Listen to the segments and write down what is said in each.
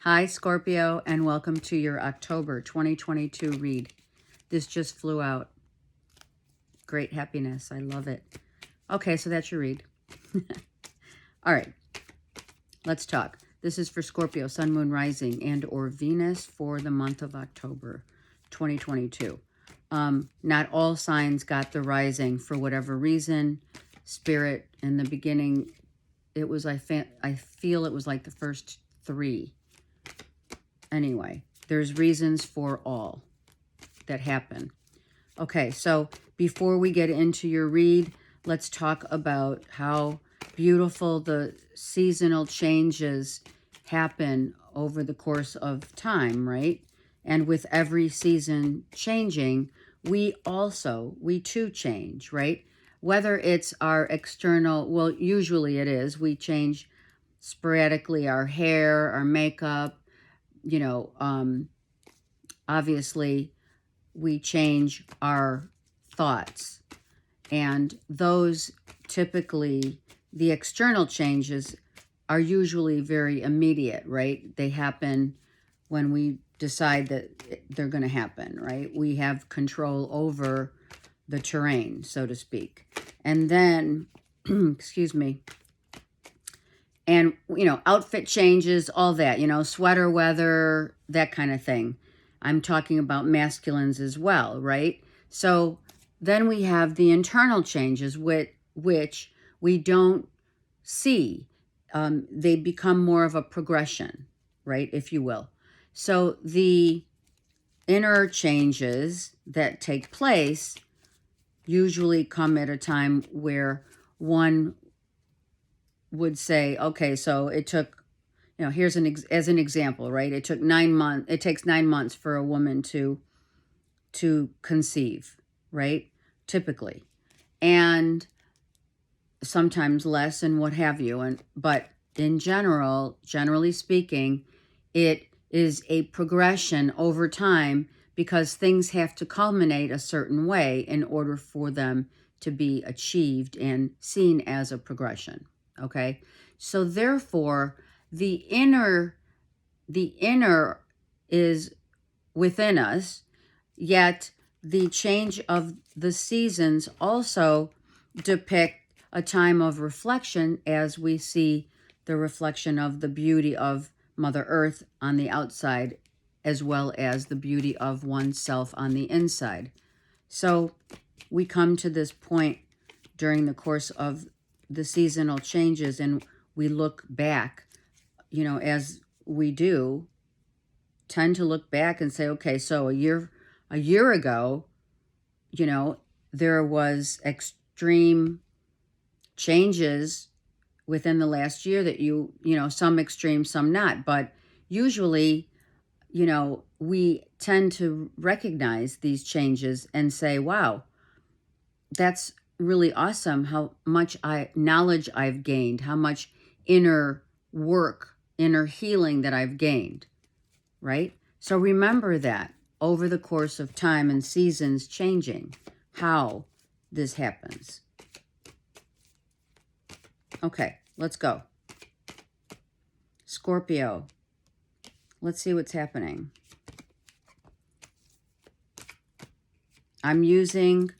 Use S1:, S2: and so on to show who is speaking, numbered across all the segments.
S1: Hi, Scorpio, and welcome to your October 2022 read. This just flew out. Great happiness. I love it. Okay, so that's your read. All right, let's talk. This is for Scorpio, Sun, Moon, Rising, and or Venus for the month of October 2022. Not all signs got the rising for whatever reason. Spirit, in the beginning, it was, I feel it was like the first three. Anyway, there's reasons for all that happen. Okay, so before we get into your read, let's talk about how beautiful the seasonal changes happen over the course of time, right? And with every season changing, we too change, right? Whether it's our external, well, usually it is, we change sporadically our hair, our makeup, obviously we change our thoughts, and those typically, the external changes are usually very immediate, right? They happen when we decide that they're going to happen, right? We have control over the terrain, so to speak. And then, excuse me, and, outfit changes, all that, sweater weather, that kind of thing. I'm talking about masculines as well, right? So then we have the internal changes, which we don't see. They become more of a progression, right, if you will. So the inner changes that take place usually come at a time where one would say, okay, so it took, here's as an example, right? It took 9 months. It takes 9 months for a woman to conceive, right? Typically, and sometimes less, and what have you. But in generally speaking, it is a progression over time because things have to culminate a certain way in order for them to be achieved and seen as a progression. Okay, so therefore, the inner is within us, yet the change of the seasons also depict a time of reflection as we see the reflection of the beauty of Mother Earth on the outside, as well as the beauty of oneself on the inside. So we come to this point during the course of the seasonal changes, and we look back, as we do, tend to look back and say, okay, so a year ago, there was extreme changes within the last year that some extreme, some not, but usually, we tend to recognize these changes and say, wow, that's really awesome how much knowledge I've gained, how much inner work, inner healing that I've gained, right? So remember that over the course of time and seasons changing, how this happens. Okay, let's go. Scorpio, let's see what's happening. I'm using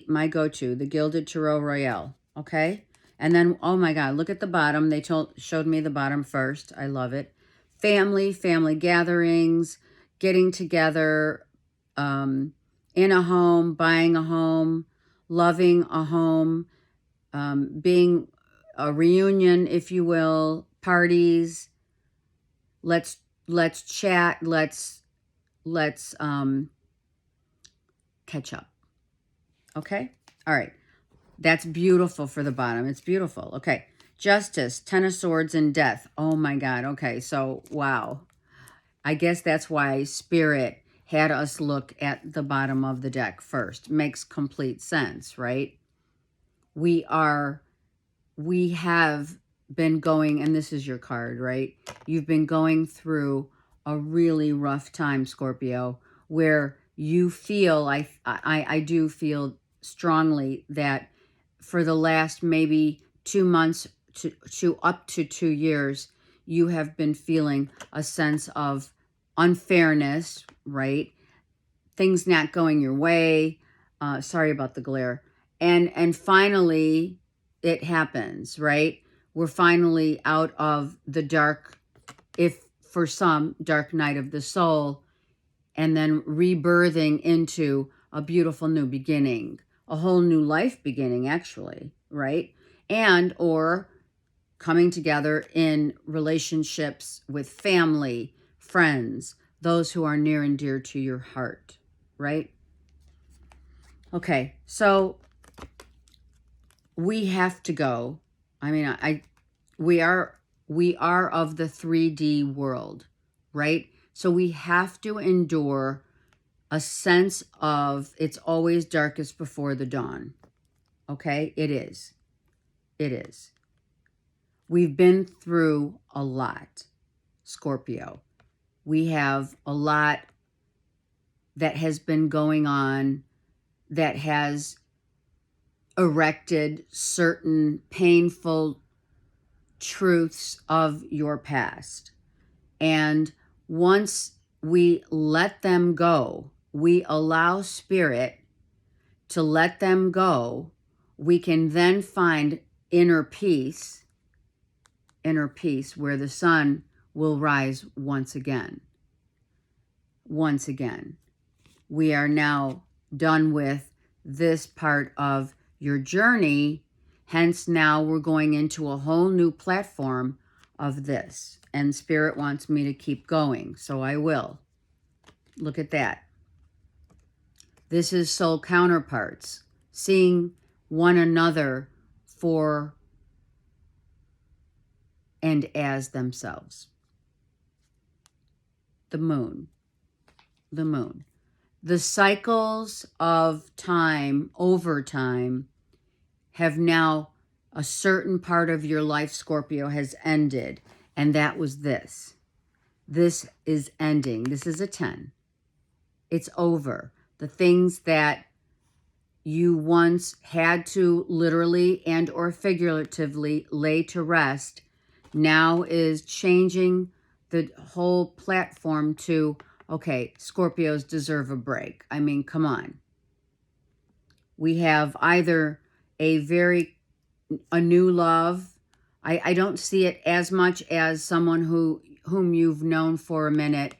S1: my go-to, the Gilded Tarot Royale, okay? And then, oh my God, look at the bottom. They showed me the bottom first. I love it. Family gatherings, getting together, in a home, buying a home, loving a home, being a reunion, if you will, parties. Let's chat. Let's catch up. Okay? All right. That's beautiful for the bottom. It's beautiful. Okay. Justice, Ten of Swords, and Death. Oh my God. Okay. So, wow. I guess that's why Spirit had us look at the bottom of the deck first. Makes complete sense, right? We have been going, and this is your card, right? You've been going through a really rough time, Scorpio, where you feel, I do feel strongly that for the last maybe 2 months to up to 2 years, you have been feeling a sense of unfairness, right? Things not going your way. Sorry about the glare. And finally, it happens, right? We're finally out of the dark, if for some, dark night of the soul, and then rebirthing into a beautiful new beginning, a whole new life beginning, actually, right? And or coming together in relationships with family, friends, those who are near and dear to your heart, right? Okay, so we have to go. I mean, we are of the 3D world, right? So we have to endure a sense of it's always darkest before the dawn. Okay? It is. It is. We've been through a lot, Scorpio. We have a lot that has been going on that has erected certain painful truths of your past. And once we let them go, we allow spirit to let them go, we can then find inner peace where the sun will rise once again. Once again. We are now done with this part of your journey. Hence, now we're going into a whole new platform of this. And Spirit wants me to keep going, so I will. Look at that. This is soul counterparts, seeing one another for and as themselves. The moon. The moon. The cycles of time, over time, have now, a certain part of your life, Scorpio, has ended. And that was this. This is ending. This is a 10. It's over. The things that you once had to literally and or figuratively lay to rest now is changing the whole platform to, okay, Scorpios deserve a break. I mean, come on. We have either a new love. I don't see it as much as someone whom you've known for a minute,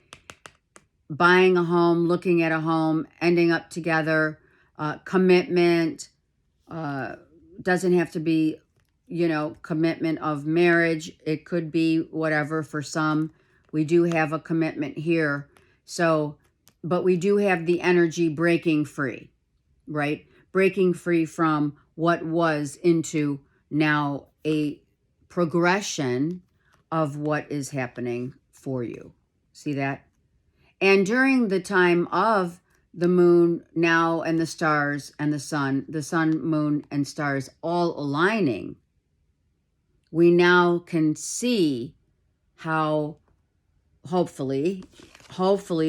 S1: buying a home, looking at a home, ending up together, commitment, doesn't have to be, commitment of marriage. It could be whatever for some. We do have a commitment here. So, but we do have the energy breaking free, right? Breaking free from what was into now a progression of what is happening for you. See that? And during the time of the moon now and the stars and the sun, moon, and stars all aligning, we now can see how hopefully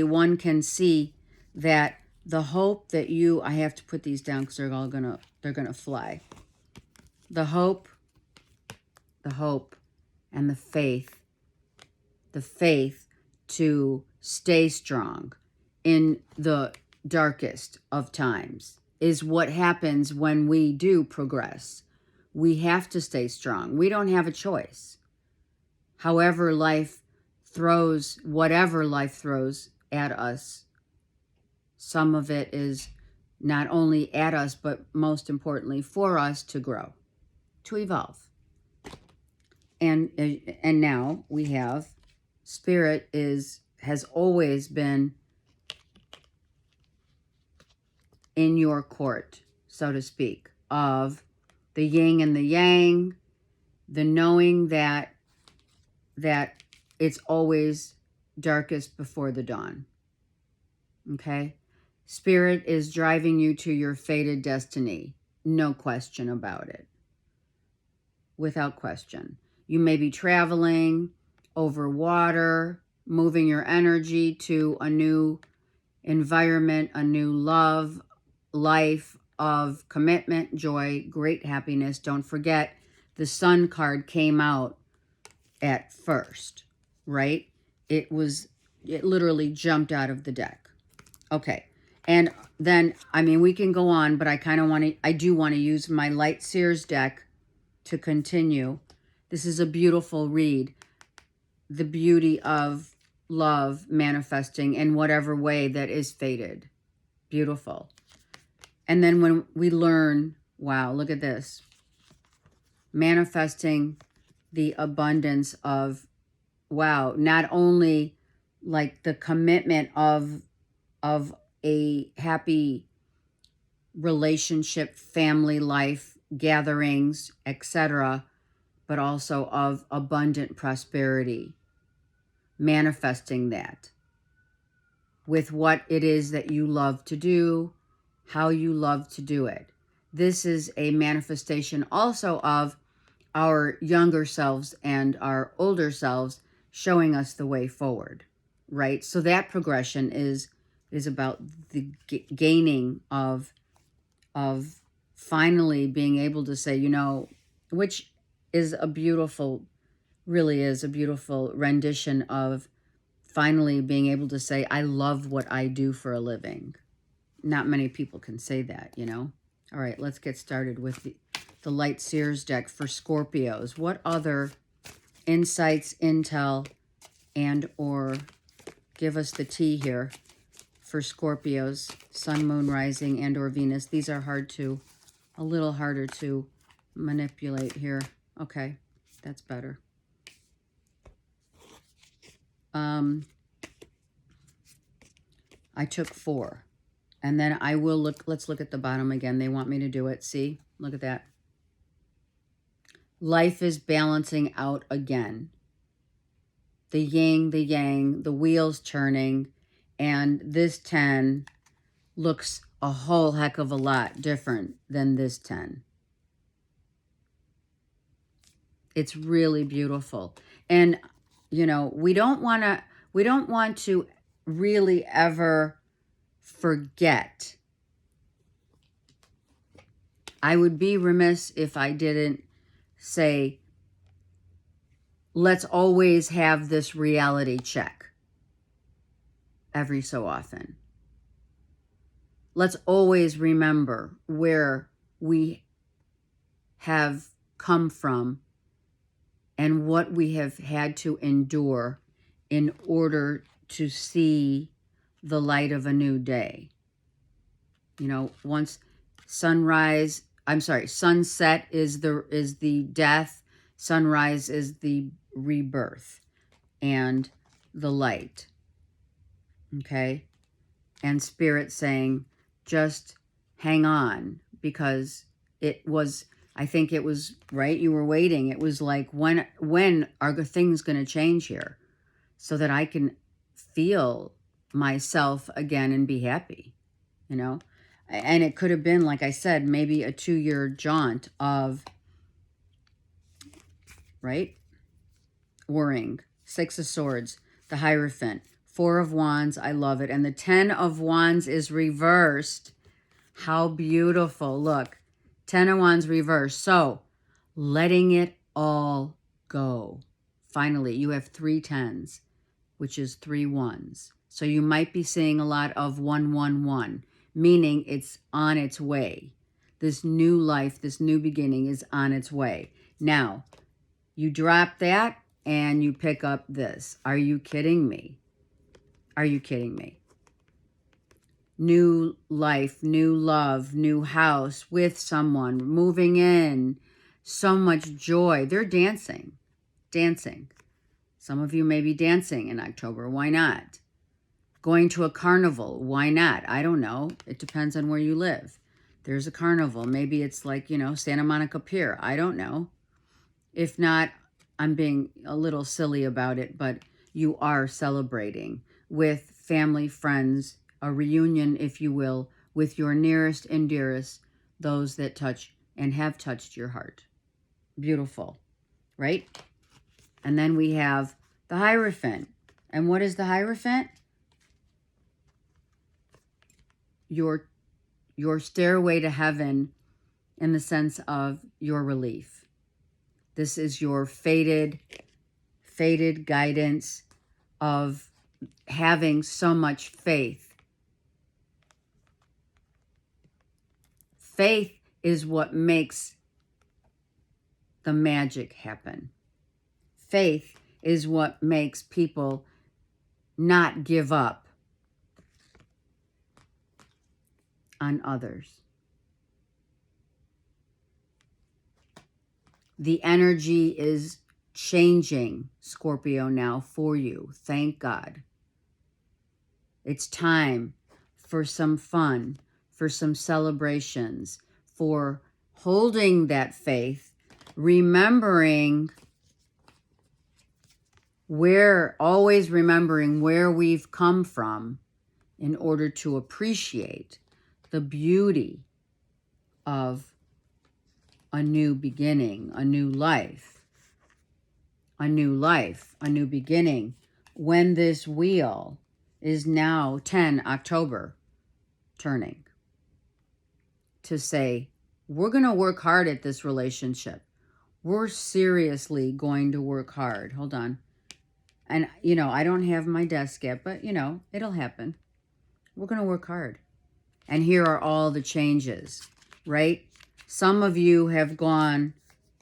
S1: one can see that the hope that I have to put these down because they're gonna fly. The hope and the faith to stay strong in the darkest of times is what happens when we do progress. We have to stay strong. We don't have a choice. However life throws, whatever life throws at us, some of it is not only at us, but most importantly for us to grow, to evolve. And now we have Spirit has always been in your court, so to speak, of the yin and the yang, the knowing that it's always darkest before the dawn. Okay? Spirit is driving you to your fated destiny. No question about it. Without question. You may be traveling over water, moving your energy to a new environment, a new love, life of commitment, joy, great happiness. Don't forget, the Sun card came out at first, right? It literally jumped out of the deck. Okay. And then, I mean, we can go on, but I do want to use my Light Seers deck to continue. This is a beautiful read. The beauty of love manifesting in whatever way that is fated. Beautiful. And then when we learn, wow, look at this. Manifesting the abundance of, wow, not only like the commitment of a happy relationship, family life, gatherings, etc., but also of abundant prosperity. Manifesting that with what it is that you love to do, how you love to do it. This is a manifestation also of our younger selves and our older selves showing us the way forward, right? So that progression is about the gaining of finally being able to say, you know, which is a beautiful, really is a beautiful rendition of finally being able to say, I love what I do for a living. Not many people can say that, you know. All right, let's get started with the Light Seers deck for Scorpios. What other insights, intel, and or give us the tea here for Scorpios, Sun, Moon, Rising, and or Venus. These are a little harder to manipulate here. Okay, that's better. I took 4. And then I will look, let's look at the bottom again. They want me to do it. See, look at that. Life is balancing out again. The yin, the yang, the wheels turning, and this 10 looks a whole heck of a lot different than this 10. It's really beautiful. And, you know, we don't want to really ever forget. I would be remiss if I didn't say, let's always have this reality check every so often. Let's always remember where we have come from and what we have had to endure in order to see the light of a new day. You know, once sunset is the death, sunrise is the rebirth and the light. Okay? And Spirit saying, just hang on, because I think it was, right? You were waiting. It was like, when are the things going to change here so that I can feel myself again and be happy, you know? And it could have been, like I said, maybe a 2-year jaunt of, right? Worrying. 6 of Swords, the Hierophant, 4 of Wands, I love it. And the 10 of Wands is reversed. How beautiful. Look, 10 of Wands reversed. So, letting it all go. Finally, you have 3 10s, which is 3 1s. So you might be seeing a lot of 111, meaning it's on its way. This new life, this new beginning is on its way. Now, you drop that and you pick up this. Are you kidding me? Are you kidding me? New life, new love, new house with someone, moving in, so much joy. They're dancing. Some of you may be dancing in October. Why not? Going to a carnival. Why not? I don't know. It depends on where you live. There's a carnival. Maybe it's like, you know, Santa Monica Pier. I don't know. If not, I'm being a little silly about it, but you are celebrating with family, friends, a reunion, if you will, with your nearest and dearest, those that touch and have touched your heart. Beautiful, right? And then we have the Hierophant. And what is the Hierophant? Your stairway to heaven, in the sense of your relief. This is your fated fated guidance of having so much faith. Faith is what makes the magic happen. Faith is what makes people not give up on others. The energy is changing, Scorpio, now for you. Thank God. It's time for some fun, for some celebrations, for holding that faith, remembering always remembering where we've come from in order to appreciate the beauty of a new beginning, a new life, a new beginning. When this wheel is now 10 October turning to say, we're going to work hard at this relationship. We're seriously going to work hard. Hold on. And, I don't have my desk yet, but, it'll happen. We're going to work hard. And here are all the changes, right? Some of you have gone,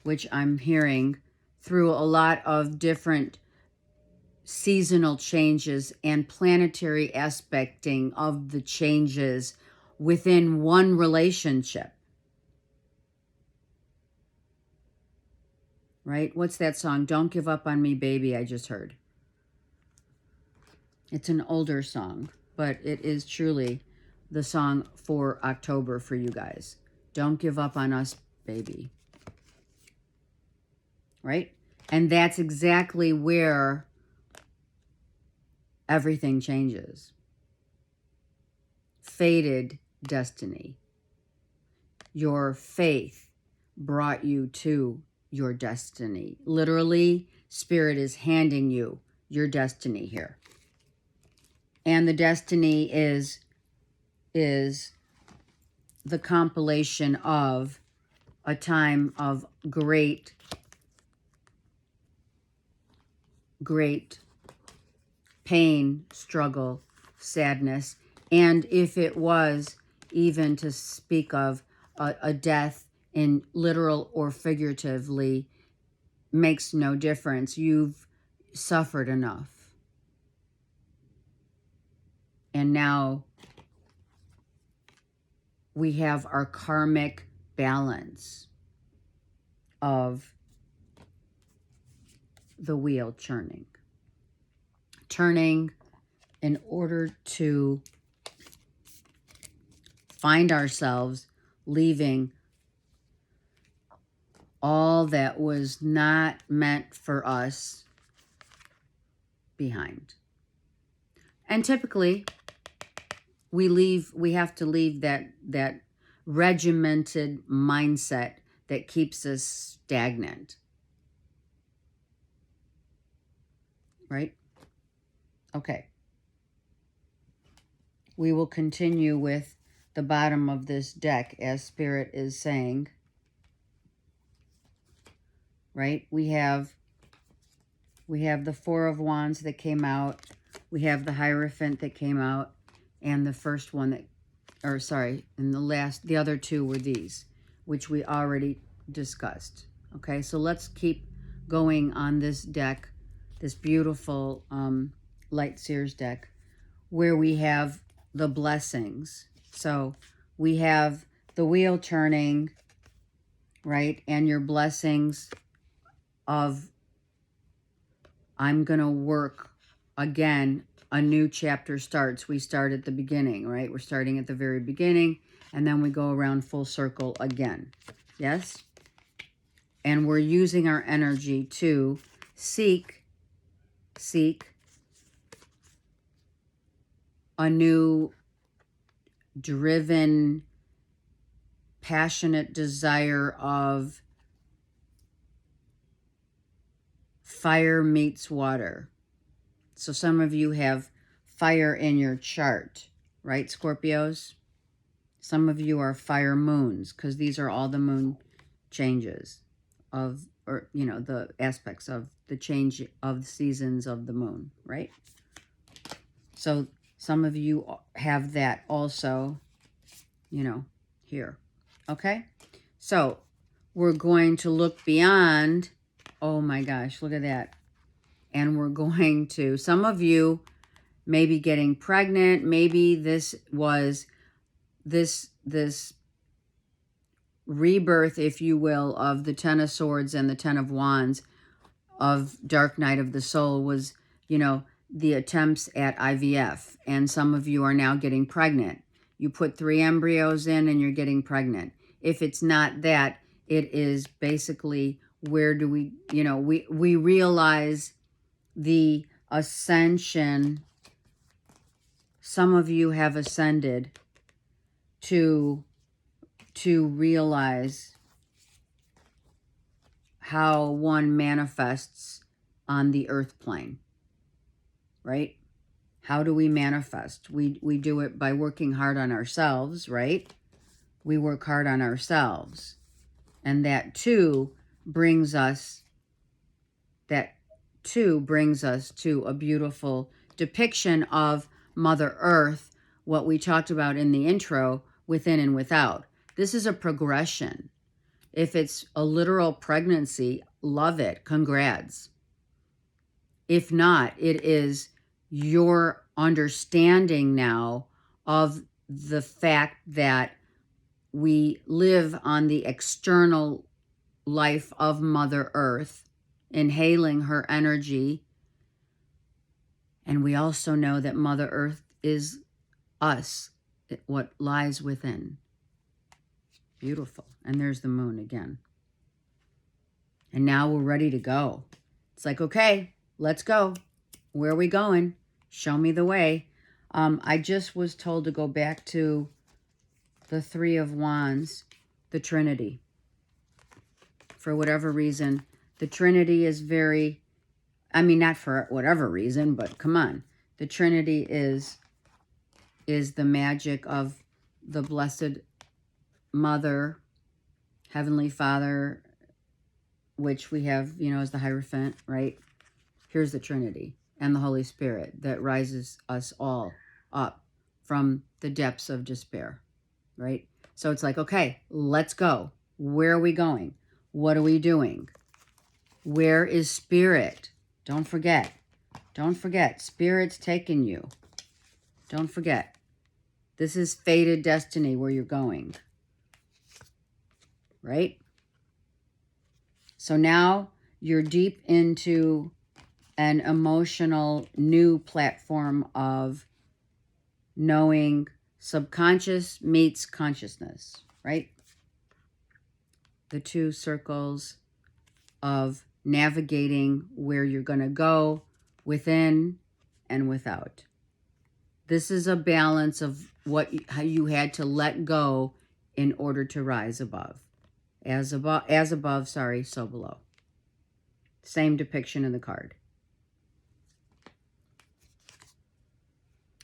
S1: which I'm hearing, through a lot of different seasonal changes and planetary aspecting of the changes within one relationship. Right? What's that song? Don't Give Up on Me, Baby, I just heard. It's an older song, but it is truly the song for October for you guys. Don't give up on us, baby. Right? And that's exactly where everything changes. Fated destiny. Your faith brought you to your destiny. Literally, Spirit is handing you your destiny here. And the destiny is the compilation of a time of great pain, struggle, sadness, and if it was even to speak of a death in literal or figuratively, makes no difference. You've suffered enough. And now we have our karmic balance of the wheel turning in order to find ourselves leaving all that was not meant for us behind. And typically we have to leave that regimented mindset that keeps us stagnant. Right? Okay. We will continue with the bottom of this deck as Spirit is saying. Right? We have the Four of Wands that came out. We have the Hierophant that came out. And the first one and the other two were these, which we already discussed. Okay, so let's keep going on this deck, this beautiful Light Seers deck, where we have the blessings. So we have the wheel turning, right? And your blessings of, I'm going to work again. A new chapter starts. We start at the beginning, right? We're starting at the very beginning, and then we go around full circle again. Yes? And we're using our energy to seek a new driven, passionate desire of fire meets water. So some of you have fire in your chart, right, Scorpios? Some of you are fire moons, because these are all the moon changes of, the aspects of the change of the seasons of the moon, right? So some of you have that also, you know, here. Okay? So we're going to look beyond. Oh my gosh, look at that. And we're going to, some of you may be getting pregnant. Maybe this was this rebirth, if you will, of the Ten of Swords and the Ten of Wands of Dark Night of the Soul was, you know, the attempts at IVF. And some of you are now getting pregnant. You put 3 embryos in and you're getting pregnant. If it's not that, it is basically, where do we, you know, we realize the ascension. Some of you have ascended to realize how one manifests on the earth plane, right? How do we manifest? We do it by working hard on ourselves, right? We work hard on ourselves. And that too brings us to a beautiful depiction of Mother Earth, what we talked about in the intro, within and without. This is a progression. If it's a literal pregnancy, love it. Congrats. If not, it is your understanding now of the fact that we live on the external life of Mother Earth, inhaling her energy. And we also know that Mother Earth is us, what lies within. Beautiful. And there's the moon again. And now we're ready to go. It's like, okay, let's go. Where are we going? Show me the way. I just was told to go back to the 3 of Wands, the Trinity. For whatever reason, the Trinity is very, I mean, not for whatever reason, but come on. The Trinity is the magic of the Blessed Mother, Heavenly Father, which we have, you know, as the Hierophant, right? Here's the Trinity and the Holy Spirit that rises us all up from the depths of despair, right? So it's like, okay, let's go. Where are we going? What are we doing? Where is Spirit? Don't forget. Don't forget. Spirit's taking you. Don't forget. This is fated destiny where you're going. Right? So now you're deep into an emotional new platform of knowing subconscious meets consciousness, right? The 2 circles of navigating where you're going to go within and without. This is a balance of how you had to let go in order to rise above. As above, so below. Same depiction in the card.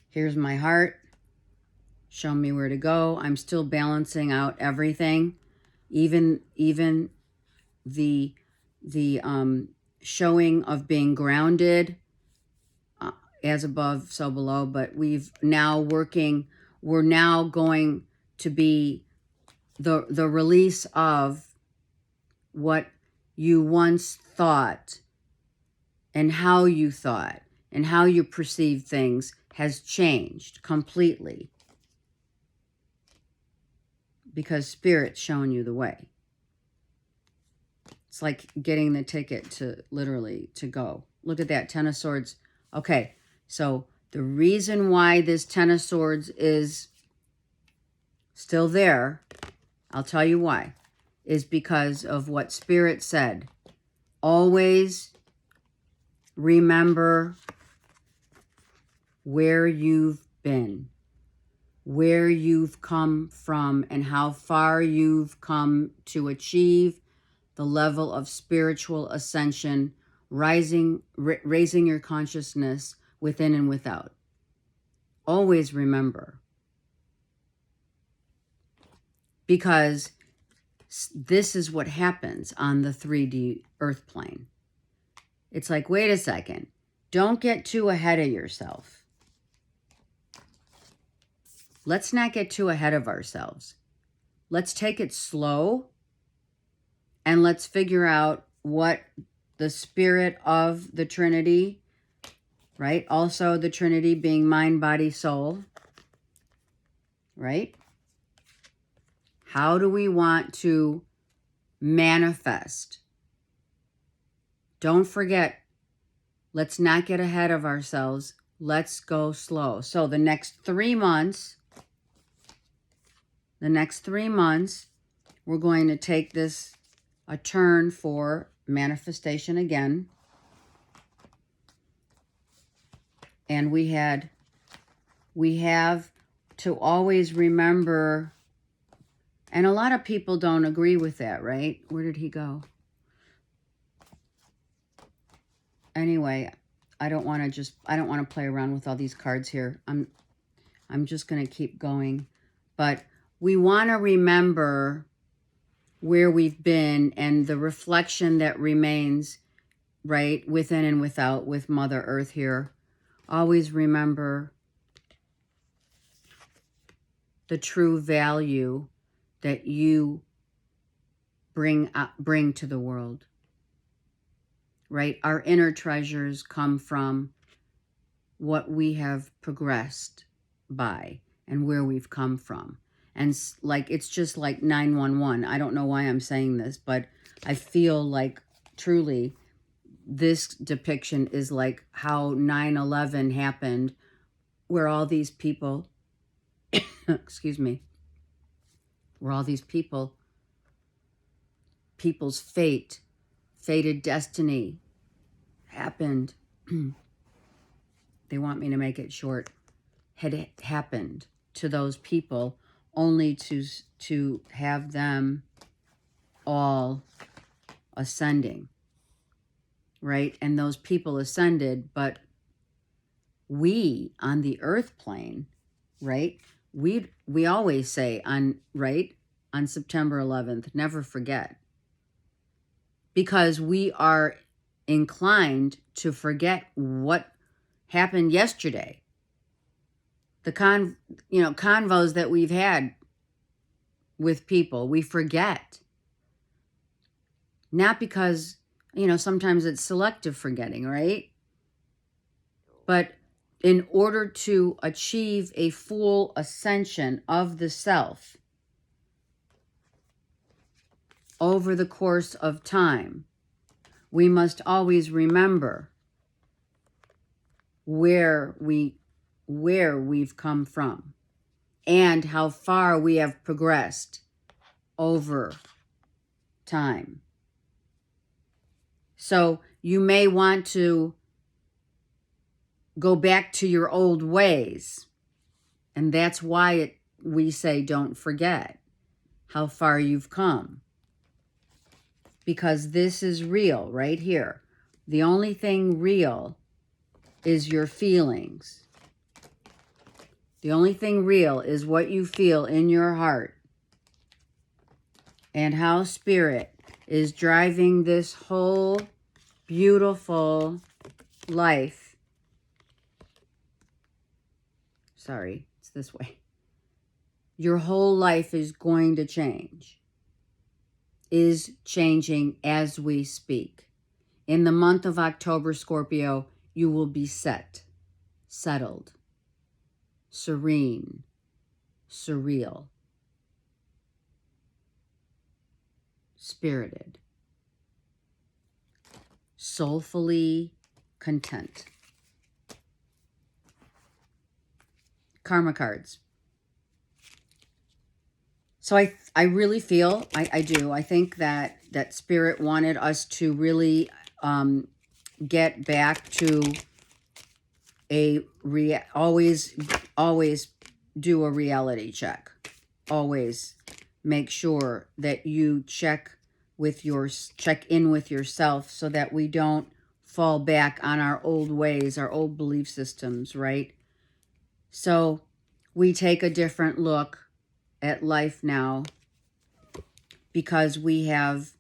S1: Here's my heart. Show me where to go. I'm still balancing out everything. Even the showing of being grounded, as above, so below. But we're now going to be the release of what you once thought and how you thought and how you perceive things has changed completely, because Spirit's showing you the way. It's like getting the ticket to literally to go. Look at that, 10 of Swords. Okay, so the reason why this 10 of Swords is still there, I'll tell you why, is because of what Spirit said. Always remember where you've been, where you've come from, and how far you've come to achieve the level of spiritual ascension, raising your consciousness within and without. Always remember. Because this is what happens on the 3D earth plane. It's like, wait a second. Don't get too ahead of yourself. Let's not get too ahead of ourselves. Let's take it slow and let's figure out what the spirit of the Trinity, right? Also the Trinity being mind, body, soul, right? How do we want to manifest? Don't forget, let's not get ahead of ourselves. Let's go slow. So the next 3 months, we're going to take this a turn for manifestation again. And we have to always remember, and a lot of people don't agree with that, right? Where did he go? Anyway, I don't want to play around with all these cards here. I'm just going to keep going. But we want to remember where we've been and the reflection that remains, right, within and without with Mother Earth here. Always remember the true value that you bring to the world, right? Our inner treasures come from what we have progressed by and where we've come from. And like, it's just like 911. I don't know why I'm saying this, but I feel like truly this depiction is like how 9/11 happened, where all these people, excuse me, where all these people's fated destiny happened. They want me to make it short. Had happened to those people, only to have them all ascending, right? And those people ascended, but we on the earth plane, right? We always say on September 11th, never forget, because we are inclined to forget what happened yesterday. The convos that we've had with people, we forget. Not because, sometimes it's selective forgetting, right? But in order to achieve a full ascension of the self over the course of time, we must always remember where we've come from and how far we have progressed over time. So you may want to go back to your old ways. And that's why we say don't forget how far you've come. Because this is real right here. The only thing real is your feelings. The only thing real is what you feel in your heart and how Spirit is driving this whole beautiful life. Sorry, it's this way. Your whole life is going to change. Is changing as we speak. In the month of October, Scorpio, you will be settled, serene, surreal, spirited, soulfully content. Karma cards. So I really feel, I do, I think that Spirit wanted us to really get back to always do a reality check. Always make sure that you check in with yourself so that we don't fall back on our old ways, our old belief systems, right? So we take a different look at life now because we have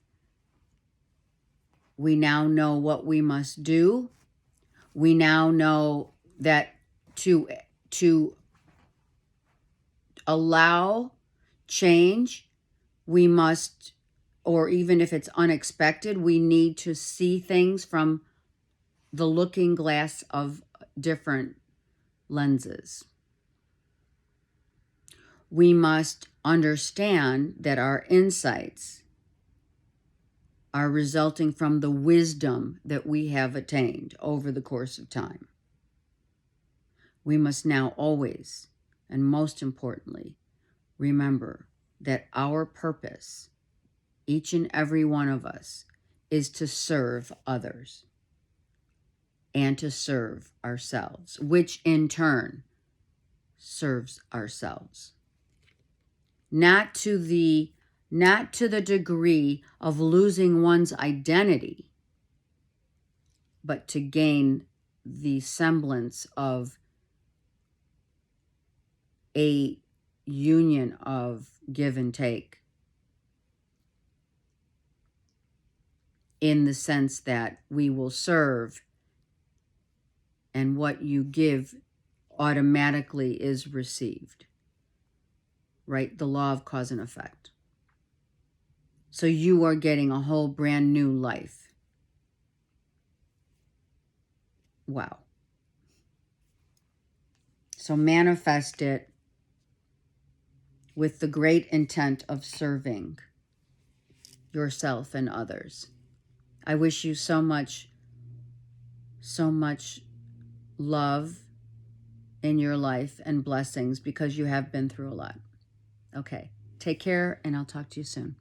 S1: We now know what we must do. We now know that to allow change, we must, or even if it's unexpected, we need to see things from the looking glass of different lenses. We must understand that our insights are resulting from the wisdom that we have attained over the course of time. We must now always, and most importantly, remember that our purpose, each and every one of us, is to serve others and to serve ourselves, which in turn serves ourselves. Not to the degree of losing one's identity, but to gain the semblance of a union of give and take, in the sense that we will serve, and what you give automatically is received. Right? The law of cause and effect. So you are getting a whole brand new life. Wow. So manifest it with the great intent of serving yourself and others. I wish you so much love in your life and blessings, because you have been through a lot. Okay. Take care, and I'll talk to you soon.